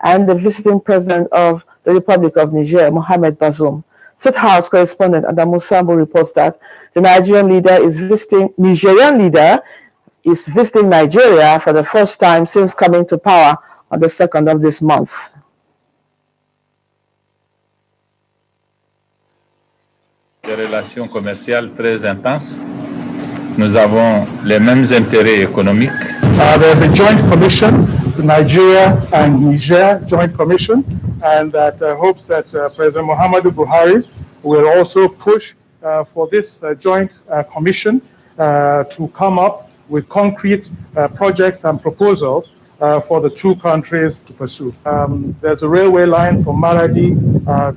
and the visiting president of the Republic of Niger, Mohamed Bazoum. State House correspondent Adamu Sambo reports that the Nigerian leader is visiting Nigeria for the first time since coming to power on the 2nd of this month. Des relations commerciales très intenses. Nous avons les mêmes intérêts économiques. There's a joint commission, the Nigeria and Niger joint commission, and that hopes that President Muhammadu Buhari will also push for this joint commission to come up with concrete projects and proposals for the two countries to pursue. There's a railway line from Maradi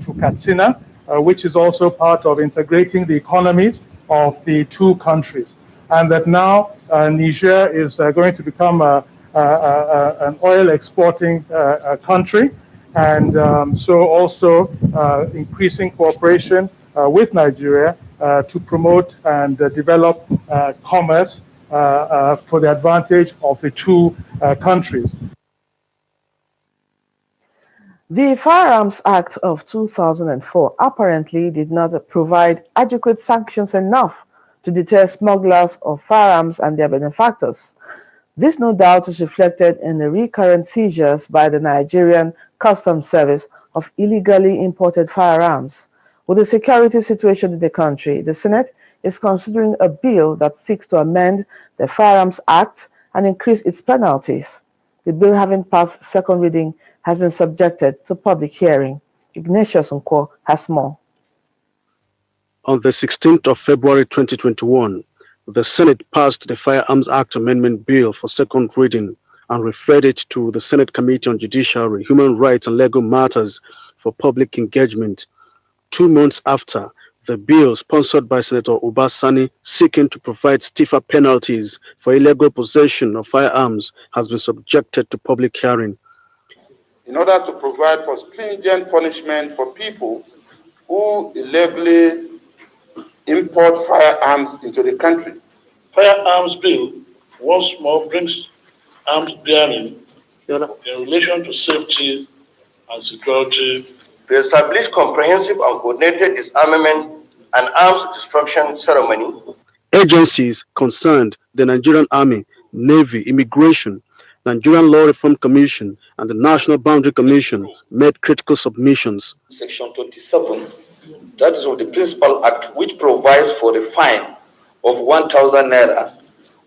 to Katsina, which is also part of integrating the economies of the two countries. And that now Niger is going to become an oil exporting country, and so also increasing cooperation with Nigeria to promote and develop commerce for the advantage of the two countries. The Firearms Act of 2004 apparently did not provide adequate sanctions enough to deter smugglers of firearms and their benefactors. This no doubt is reflected in the recurrent seizures by the Nigerian Customs Service of illegally imported firearms. With the security situation in the country, the Senate is considering a bill that seeks to amend the Firearms Act and increase its penalties. The bill, having passed second reading, has been subjected to public hearing. Ignatius Nkwo has more. On the 16th of February 2021, the Senate passed the Firearms Act Amendment Bill for second reading and referred it to the Senate Committee on Judiciary, Human Rights and Legal Matters for public engagement. 2 months after, the bill, sponsored by Senator Obasani, seeking to provide stiffer penalties for illegal possession of firearms, has been subjected to public hearing. In order to provide for stringent punishment for people who illegally import firearms into the country. Firearms bill once more brings arms bearing in relation to safety and security. To establish comprehensive and coordinated disarmament and arms destruction ceremony. Agencies concerned, the Nigerian Army, Navy, Immigration, Nigerian Law Reform Commission, and the National Boundary Commission made critical submissions. Section 27, that is of the Principal Act, which provides for a fine of 1,000 naira,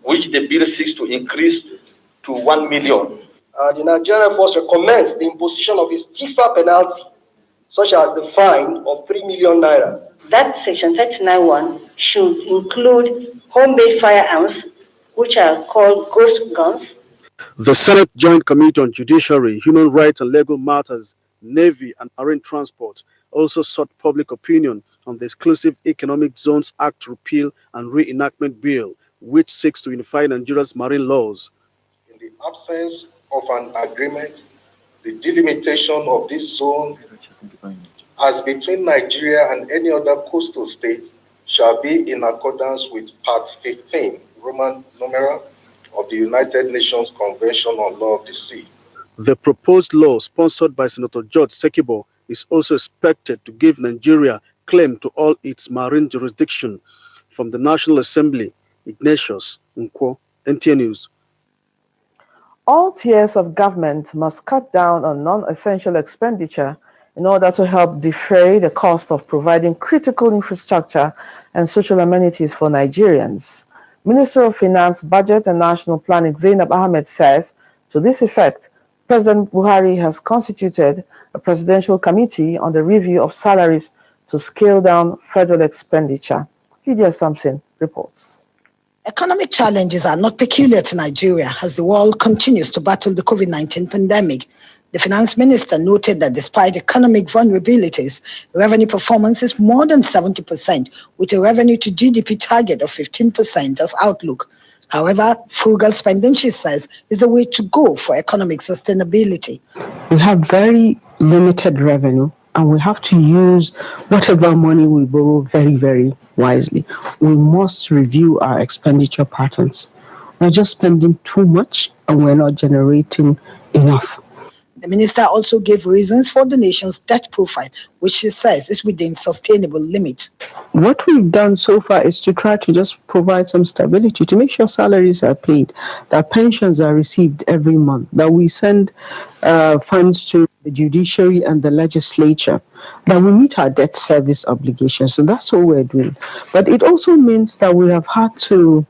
which the bill seeks to increase to 1 million. The Nigerian Force recommends the imposition of a stiffer penalty, such as the fine of 3 million naira. That section 39(1) should include home-made firearms, which are called ghost guns. The Senate Joint Committee on Judiciary, Human Rights and Legal Matters, Navy and Marine Transport also sought public opinion on the Exclusive Economic Zones Act Repeal and Reenactment Bill, which seeks to unify Nigeria's marine laws. In the absence of an agreement, the delimitation of this zone as between Nigeria and any other coastal state shall be in accordance with Part 15, Roman numeral, of the United Nations Convention on Law of the Sea. The proposed law, sponsored by Senator George Sekibo, is also expected to give Nigeria claim to all its marine jurisdiction. From the National Assembly, Ignatius Nkwo, NTA News. All tiers of government must cut down on non-essential expenditure in order to help defray the cost of providing critical infrastructure and social amenities for Nigerians. Minister of Finance, Budget and National Planning Zainab Ahmed says, to this effect, President Buhari has constituted a presidential committee on the review of salaries to scale down federal expenditure. Lydia Sampson reports. Economic challenges are not peculiar to Nigeria as the world continues to battle the COVID-19 pandemic. The finance minister noted that despite economic vulnerabilities, revenue performance is more than 70%, with a revenue to GDP target of 15% as outlook. However, frugal spending, she says, is the way to go for economic sustainability. We have very limited revenue, and we have to use whatever money we borrow very, very wisely. We must review our expenditure patterns. We're just spending too much, and we're not generating enough. The minister also gave reasons for the nation's debt profile, which she says is within sustainable limits. What we've done so far is to try to just provide some stability, to make sure salaries are paid, that pensions are received every month, that we send funds to the judiciary and the legislature, that we meet our debt service obligations. And that's what we're doing. But it also means that we have had to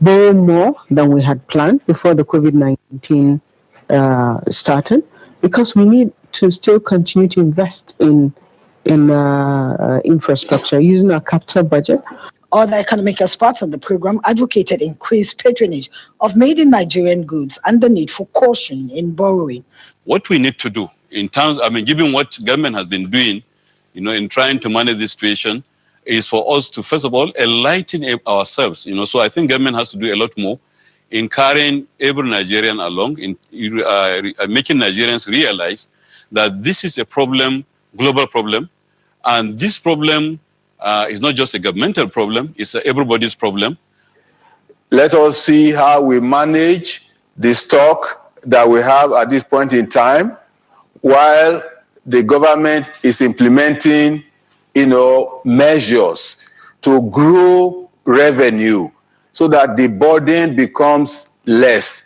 borrow more than we had planned before the COVID-19 started, because we need to still continue to invest in infrastructure using our capital budget. Other economic experts on the program advocated increased patronage of made-in-Nigerian goods and the need for caution in borrowing. What we need to do in terms, given what government has been doing, in trying to manage this situation, is for us to, first of all, enlighten ourselves. So I think government has to do a lot more in carrying every Nigerian along, in making Nigerians realize that this is a problem, global problem, and this problem is not just a governmental problem, it's everybody's problem. Let us see how we manage the stock that we have at this point in time, while the government is implementing, measures to grow revenue so that the burden becomes less.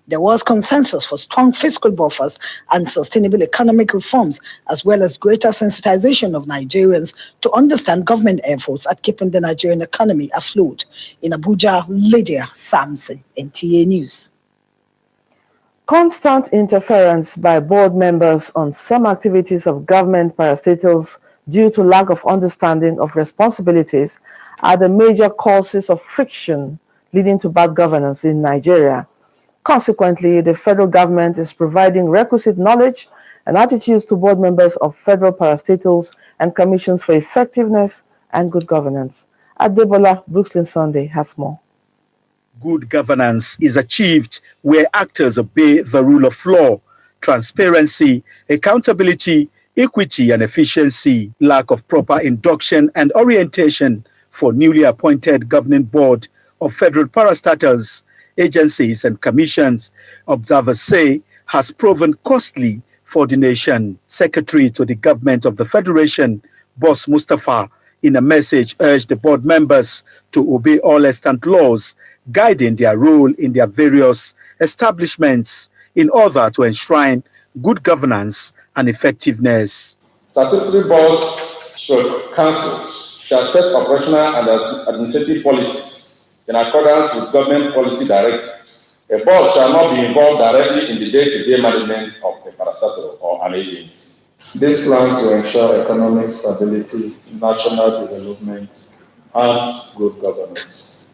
There was consensus for strong fiscal buffers and sustainable economic reforms, as well as greater sensitization of Nigerians to understand government efforts at keeping the Nigerian economy afloat. In Abuja, Lydia Samson, NTA News. Constant interference by board members on some activities of government parastatals due to lack of understanding of responsibilities are the major causes of friction leading to bad governance in Nigeria. Consequently, the federal government is providing requisite knowledge and attitudes to board members of federal parastatals and commissions for effectiveness and good governance. Adebola Brooklyn Sunday has more. Good governance is achieved where actors obey the rule of law. Transparency, accountability, equity and efficiency. Lack of proper induction and orientation for newly appointed governing board of federal parastatals, agencies and commissions, observers say, has proven costly for the nation. Secretary to the government of the Federation, Boss Mustafa, in a message urged the board members to obey all extant laws guiding their role in their various establishments in order to enshrine good governance and effectiveness. Statutory boards councils shall set operational and administrative policies in accordance with government policy directives. A board shall not be involved directly in the day-to-day management of a parastatal or an agency. This plan to ensure economic stability, national development, and good governance.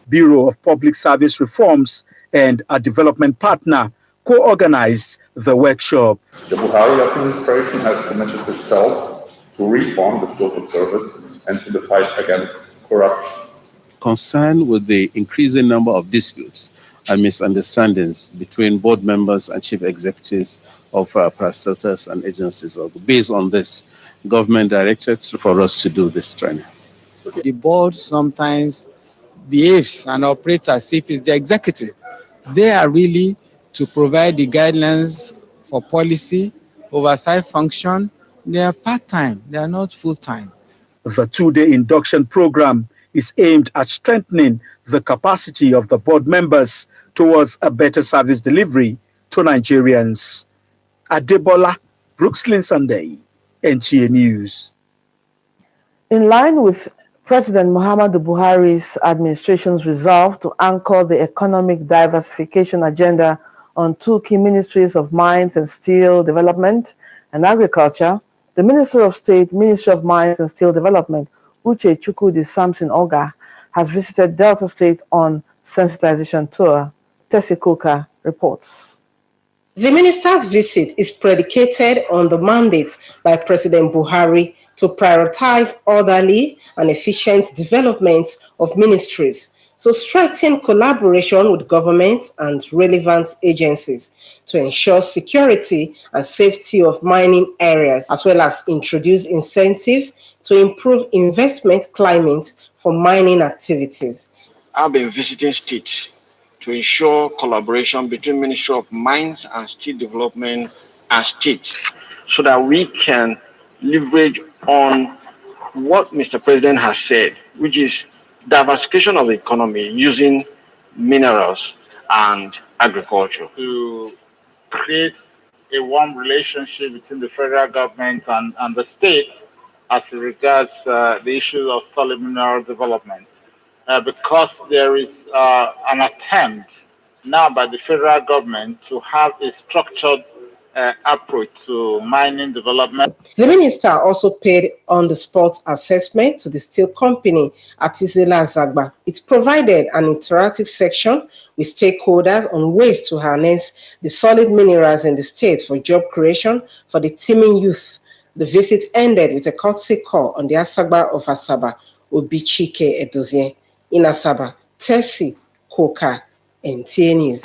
Bureau of Public Service Reforms and a development partner co-organized the workshop. The Buhari administration has committed itself to reform the civil service and to the fight against corruption. Concerned with the increasing number of disputes and misunderstandings between board members and chief executives of parastatals and agencies. Based on this, government directed for us to do this training. The board sometimes behaves and operates as if it's the executive. They are really to provide the guidelines for policy, oversight function. They are part-time, they are not full-time. The two-day induction program is aimed at strengthening the capacity of the board members towards a better service delivery to Nigerians. Adebola Brooklyn Sunday, NTA News. In line with President Muhammadu Buhari's administration's resolve to anchor the economic diversification agenda on two key ministries of Mines and Steel Development and Agriculture, the Minister of State, Ministry of Mines and Steel Development, Uche Chukwudi Samson Oga, has visited Delta State on sensitization tour. Tessie Coker reports. The minister's visit is predicated on the mandate by President Buhari to prioritize orderly and efficient development of ministries, to strengthen collaboration with government and relevant agencies, to ensure security and safety of mining areas, as well as introduce incentives to improve investment climate for mining activities. I've been visiting states to ensure collaboration between Ministry of Mines and Steel Development and states so that we can leverage on what Mr. President has said, which is diversification of the economy using minerals and agriculture. To create a warm relationship between the federal government and the state as regards the issue of solid mineral development. Because there is an attempt now by the federal government to have a structured approach to mining development. The minister also paid on-the-spot assessment to the steel company Artisela Zagba. It provided an interactive section with stakeholders on ways to harness the solid minerals in the state for job creation for the teeming youth. The visit ended with a courtesy call on the Asaba of Asaba, Obichike Edozien. In Asaba, Tessie Koka, NTA News.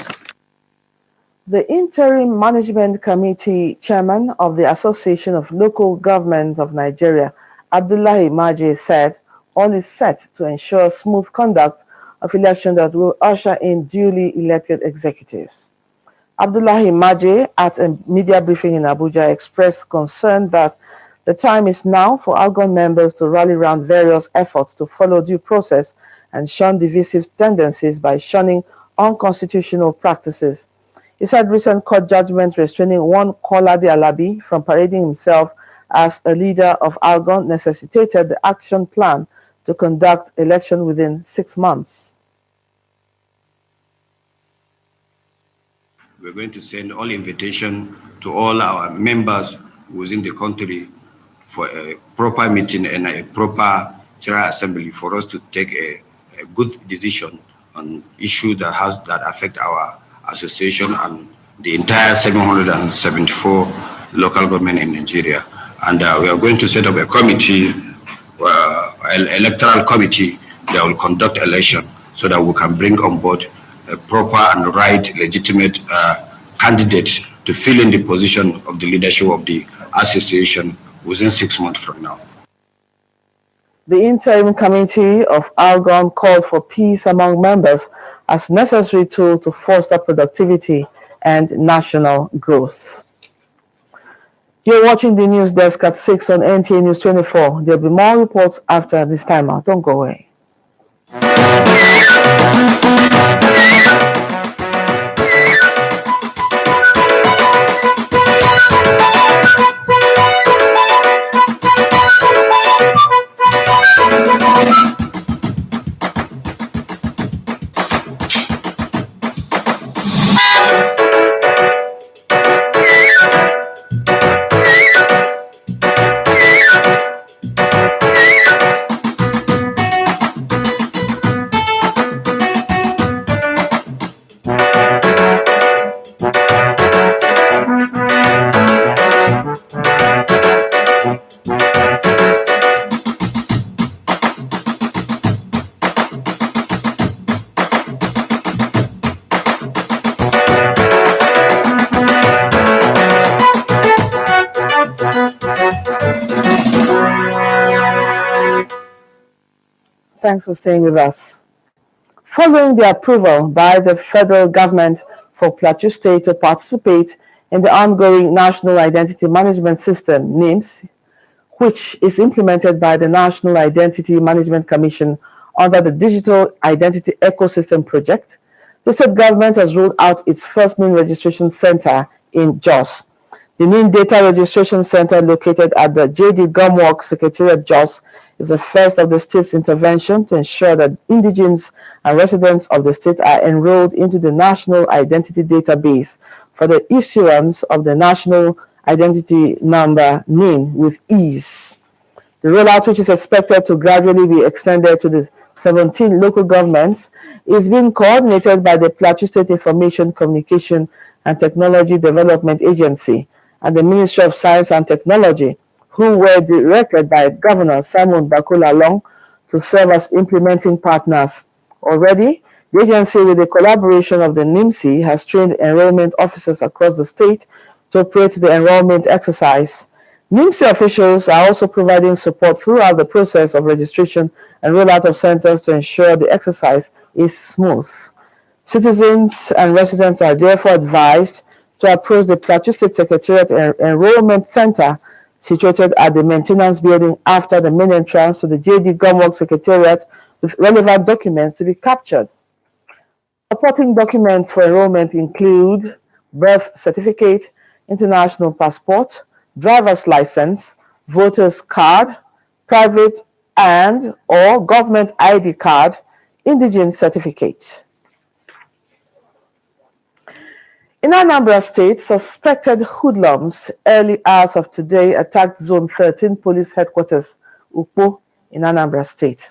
The Interim Management Committee Chairman of the Association of Local Governments of Nigeria, Abdullahi Maje, said all is set to ensure smooth conduct of elections that will usher in duly elected executives. Abdullahi Maje, at a media briefing in Abuja, expressed concern that the time is now for ALGON members to rally around various efforts to follow due process and shun divisive tendencies by shunning unconstitutional practices. He said recent court judgment restraining one Kolade Alabi from parading himself as a leader of ALGON necessitated the action plan to conduct election within 6 months. We're going to send all invitation to all our members within the country for a proper meeting and a proper general assembly for us to take a good decision on issues that affect our association and the entire 774 local government in Nigeria. And we are going to set up a committee, an electoral committee that will conduct election so that we can bring on board a proper and right legitimate candidate to fill in the position of the leadership of the association within 6 months from now. The interim committee of ALGON called for peace among members as necessary tool to foster productivity and national growth. You're watching the news desk at 6 on NTA News 24. There'll be more reports after this timer. Don't go away. Thanks for staying with us. Following the approval by the federal government for Plateau State to participate in the ongoing National Identity Management System, NIMS, which is implemented by the National Identity Management Commission under the Digital Identity Ecosystem Project, the state government has rolled out its first NIM registration center in Jos. The NIM Data Registration Center, located at the J.D. Gumwalk Secretariat, Jos, is the first of the state's intervention to ensure that indigents and residents of the state are enrolled into the National Identity Database for the issuance of the National Identity Number NIN with ease. The rollout, which is expected to gradually be extended to the 17 local governments, is being coordinated by the Plateau State Information, Communication and Technology Development Agency and the Ministry of Science and Technology, who were directed by Governor Simon Bakola Long to serve as implementing partners. Already, the agency, with the collaboration of the NIMC, has trained enrollment officers across the state to operate the enrollment exercise. NIMC officials are also providing support throughout the process of registration and rollout of centers to ensure the exercise is smooth. Citizens and residents are therefore advised to approach the Plateau State Secretariat Enrollment Center situated at the maintenance building after the main entrance to the JD Gumwork Secretariat with relevant documents to be captured. Supporting documents for enrollment include birth certificate, international passport, driver's license, voter's card, private and or government ID card, indigent certificate. In Anambra State, suspected hoodlums early hours of today attacked Zone 13 Police Headquarters, Ukpo, in Anambra State.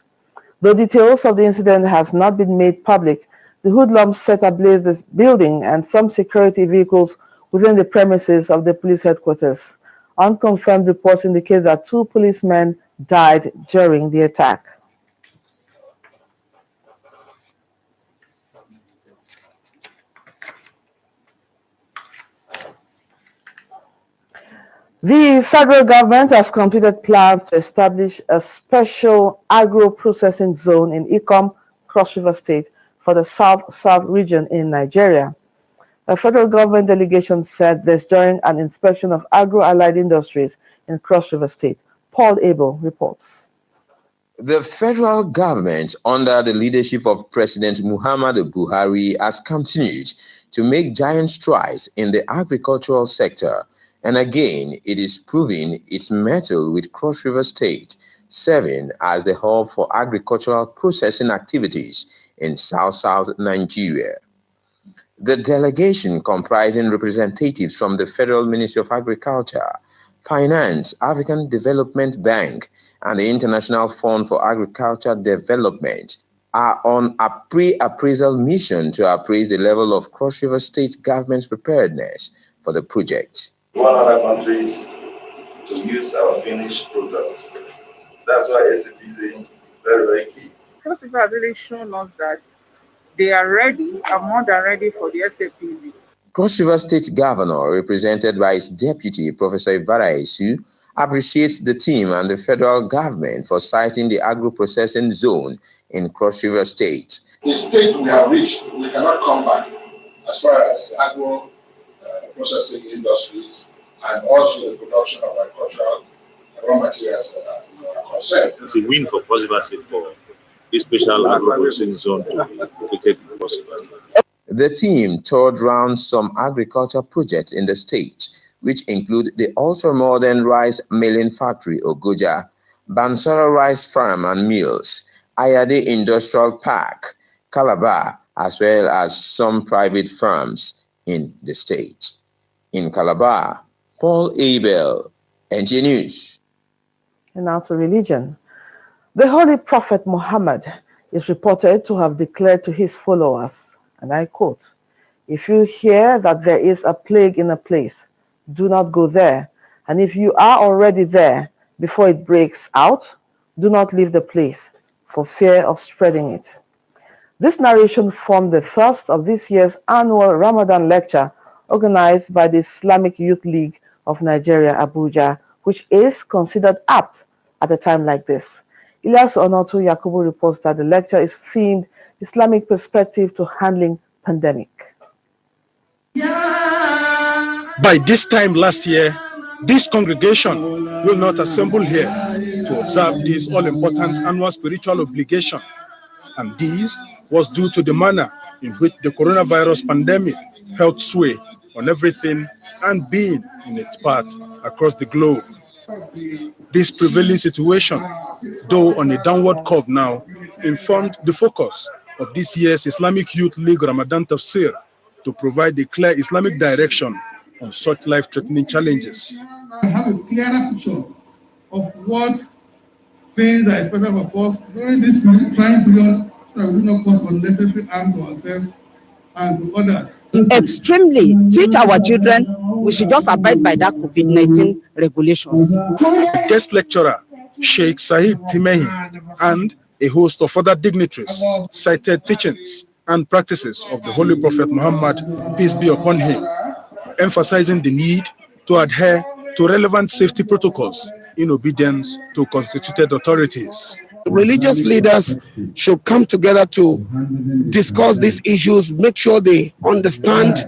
Though details of the incident has not been made public, the hoodlums set ablaze this building and some security vehicles within the premises of the police headquarters. Unconfirmed reports indicate that 2 policemen died during the attack. The federal government has completed plans to establish a special agro-processing zone in Ikom, Cross River State, for the South region in Nigeria. A federal government delegation said this during an inspection of agro-allied industries in Cross River State. Paul Abel reports. The federal government, under the leadership of President Muhammadu Buhari, has continued to make giant strides in the agricultural sector. And again, it is proving its mettle with Cross River State, serving as the hub for agricultural processing activities in South Nigeria. The delegation, comprising representatives from the Federal Ministry of Agriculture, Finance, African Development Bank, and the International Fund for Agriculture Development, are on a pre-appraisal mission to appraise the level of Cross River State government's preparedness for the project. We want other countries to use our finished products. That's why SAPZ is very, very key. Cross River has really shown us that they are ready and more than ready for the SAPZ. Cross River State Governor, represented by its deputy, Professor Ivara Esu, appreciates the team and the federal government for citing the agro-processing zone in Cross River State. The state we have reached, we cannot come back as far as agro-processing industries and also the production of agricultural raw materials are concerned. It's a win for Cross River State for this special agro-processing zone to be located in Cross River State. The team toured around some agriculture projects in the state, which include the ultra-modern rice milling factory, Ogoja, Bansora Rice Farm and Mills, Ayade Industrial Park, Calabar, as well as some private farms in the state. In Calabar, Paul Abel, NTA News. And now to religion. The Holy Prophet Muhammad is reported to have declared to his followers, and I quote, "If you hear that there is a plague in a place, do not go there. And if you are already there before it breaks out, do not leave the place for fear of spreading it." This narration formed the thrust of this year's annual Ramadan lecture organized by the Islamic Youth League of Nigeria, Abuja, which is considered apt at a time like this. Ilyas Onotu Yakubu reports that the lecture is themed Islamic Perspective to Handling Pandemic. By this time last year, this congregation will not assemble here to observe this all-important annual spiritual obligation. And this was due to the manner in which the coronavirus pandemic held sway on everything and being in its path across the globe. This prevailing situation, though on a downward curve now, informed the focus of this year's Islamic Youth League Ramadan Tafsir to provide a clear Islamic direction on such life-threatening challenges. I have a clearer picture of what things are expected of us during this trying period, so that we do not cause unnecessary harm to ourselves and to others. Extremely teach our children we should just abide by that COVID-19 regulations. Guest lecturer Sheikh Sahib Timehi and a host of other dignitaries cited teachings and practices of the Holy Prophet Muhammad, peace be upon him, emphasizing the need to adhere to relevant safety protocols in obedience to constituted authorities. Religious leaders should come together to discuss these issues, make sure they understand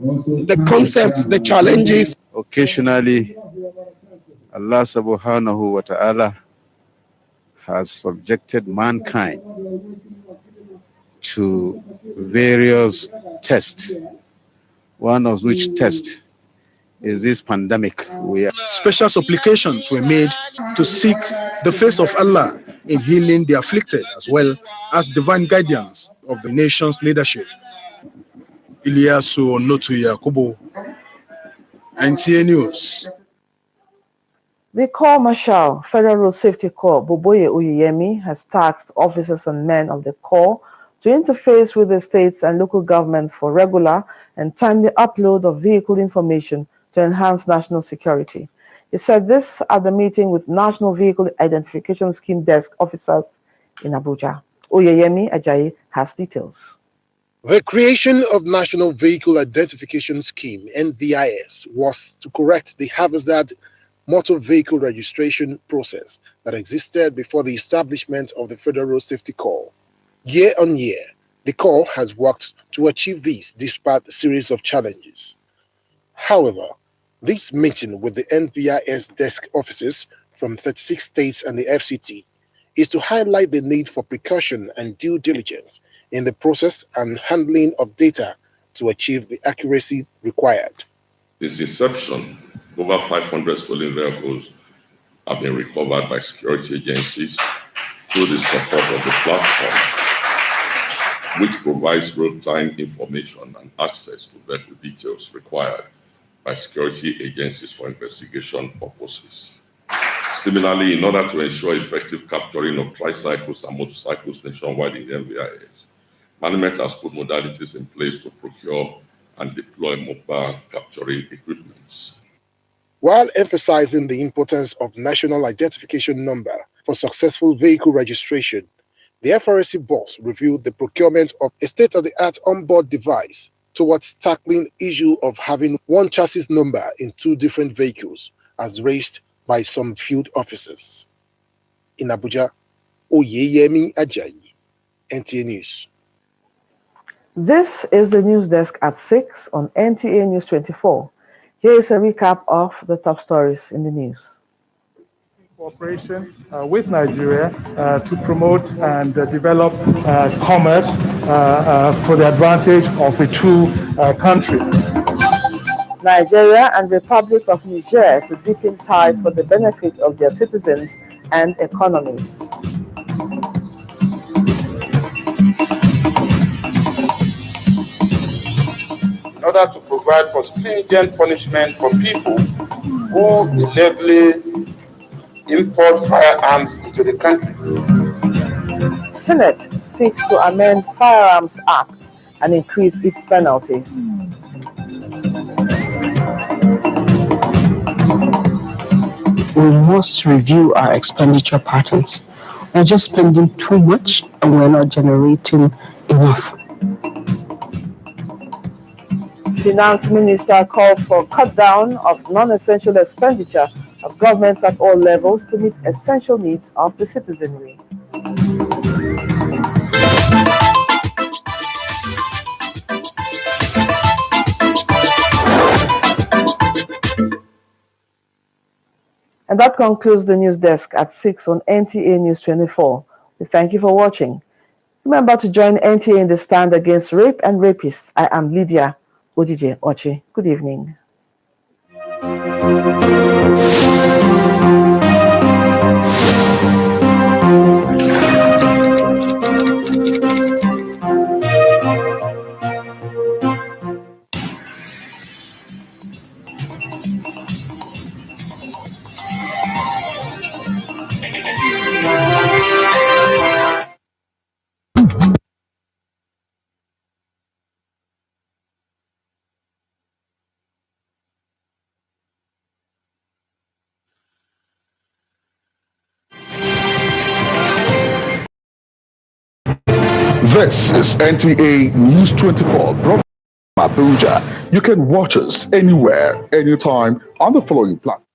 the concepts, the challenges. Occasionally, Allah subhanahu wa ta'ala has subjected mankind to various tests, one of which test is this pandemic. Special supplications were made to seek the face of Allah in healing the afflicted, as well as divine guidance of the nation's leadership. Ilyasu Onotu Yakubu, NTA News. The Corps Marshal, Federal Road Safety Corps, Boboye Oyeyemi, has tasked officers and men of the Corps to interface with the states and local governments for regular and timely upload of vehicle information to enhance national security. He said this at the meeting with National Vehicle Identification Scheme Desk officers in Abuja. Oyeyemi Ajayi has details. The creation of National Vehicle Identification Scheme (NVIS) was to correct the haphazard motor vehicle registration process that existed before the establishment of the Federal Road Safety Corps. Year on year, the Corps has worked to achieve this despite a series of challenges. However, this meeting with the NVIS desk officers from 36 states and the FCT is to highlight the need for precaution and due diligence in the process and handling of data to achieve the accuracy required. Since inception, over 500 stolen vehicles have been recovered by security agencies through the support of the platform, which provides real-time information and access to vehicle details required by security agencies for investigation purposes. Similarly, in order to ensure effective capturing of tricycles and motorcycles nationwide in the NVIS, management has put modalities in place to procure and deploy mobile capturing equipment. While emphasizing the importance of national identification number for successful vehicle registration, the FRSC boss reviewed the procurement of a state-of-the-art onboard device towards tackling the issue of having one chassis number in two different vehicles, as raised by some field officers. In Abuja, Oyeyemi Ajayi, NTA News. This is the news desk at 6 on NTA News 24. Here is a recap of the top stories in the news. Cooperation with Nigeria to promote and develop commerce for the advantage of the two countries. Nigeria and Republic of Niger to deepen ties for the benefit of their citizens and economies. In order to provide for stringent punishment for people who illegally import firearms into the country. Senate seeks to amend Firearms Act and increase its penalties. We must review our expenditure patterns. We're just spending too much and we're not generating enough. Finance Minister calls for cut down of non-essential expenditure of governments at all levels to meet essential needs of the citizenry. And that concludes the news desk at 6 on NTA News 24. We thank you for watching. Remember to join NTA in the stand against rape and rapists. I am Lydia Odije Ochi. Good evening. This is NTA News 24, brought from Abuja. You can watch us anywhere, anytime on the following platform.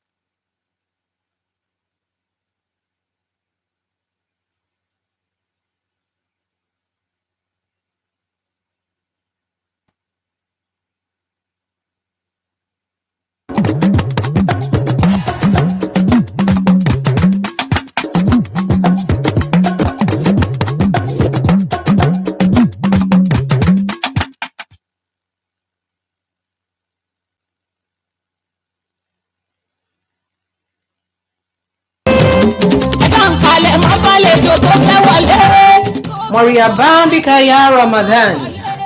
Moriaba bikaya Ramadan.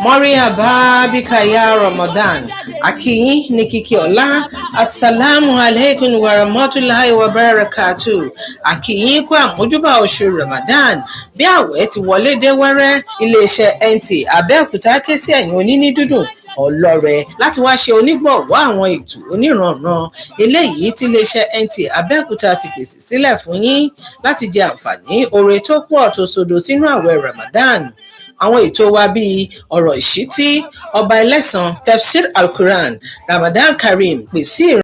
Moriaba bikaya Ramadan. Akiyin ní kíkí ọlá. Assalamu alaikum wa rahmatullahi wa barakatuh. Akiyin kú àmójúbà oṣù Ramadan. Bí àwẹ̀ ti wọlé dé wẹ́rẹ́, iléeṣẹ́ NTA Abẹ́òkúta ké sí ẹ̀yin oníní dúdùn ọlọ́rẹ láti wá ṣe onígbọ̀wọ́ àwọn ètò oníranran eléyìí tí iléeṣẹ́ NTA Abẹ́òkúta ti pèsè sílẹ̀ fún yín láti jẹ àǹfààní oore tó pọ̀ tó sodo sínú àwẹ̀ Ramadan. Àwọn ètò wa bíi ọ̀rọ̀ ìṣítí, ọba ẹlẹ́san, tafsir al-Quran, Ramadan Kareem pèsè